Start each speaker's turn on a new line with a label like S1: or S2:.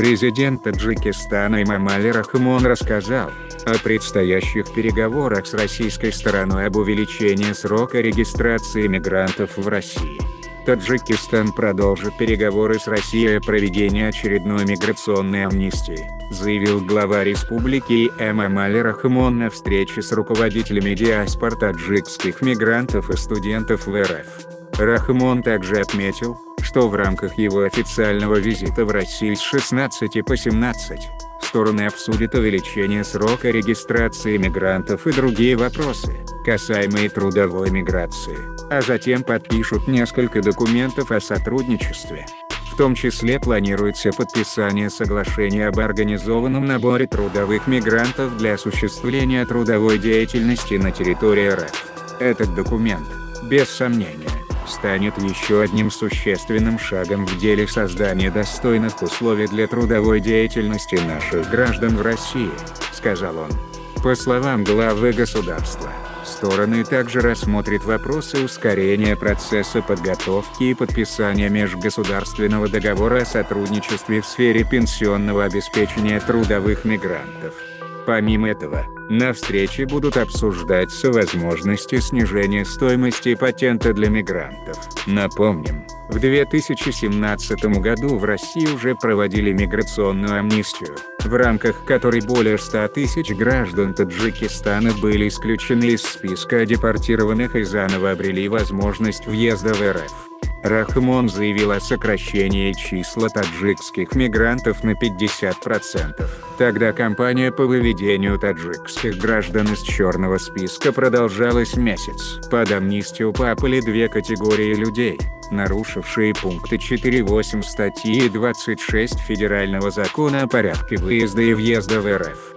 S1: Президент Таджикистана Эмомали Рахмон рассказал о предстоящих переговорах с российской стороной об увеличении срока регистрации мигрантов в России. Таджикистан продолжит переговоры с Россией о проведении очередной миграционной амнистии, заявил глава республики Эмомали Рахмон на встрече с руководителями диаспор таджикских мигрантов и студентов в РФ. Рахмон также отметил, что в рамках его официального визита в Россию с 16 по 17 стороны обсудят увеличение срока регистрации мигрантов и другие вопросы, касаемые трудовой миграции, а затем подпишут несколько документов о сотрудничестве. В том числе планируется подписание соглашения об организованном наборе трудовых мигрантов для осуществления трудовой деятельности на территории РФ. Этот документ, без сомнения, станет еще одним существенным шагом в деле создания достойных условий для трудовой деятельности наших граждан в России, сказал он. По словам главы государства, стороны также рассмотрят вопросы ускорения процесса подготовки и подписания межгосударственного договора о сотрудничестве в сфере пенсионного обеспечения трудовых мигрантов. Помимо этого, на встрече будут обсуждаться возможности снижения стоимости патента для мигрантов. Напомним, в 2017 году в России уже проводили миграционную амнистию, в рамках которой более 100 тысяч граждан Таджикистана были исключены из списка депортированных и заново обрели возможность въезда в РФ. Рахмон заявил о сокращении числа таджикских мигрантов на 50%. Тогда кампания по выведению таджикских граждан из черного списка продолжалась месяц. Под амнистию попали две категории людей, нарушившие пункты 4.8 статьи 26 Федерального закона о порядке выезда и въезда в РФ.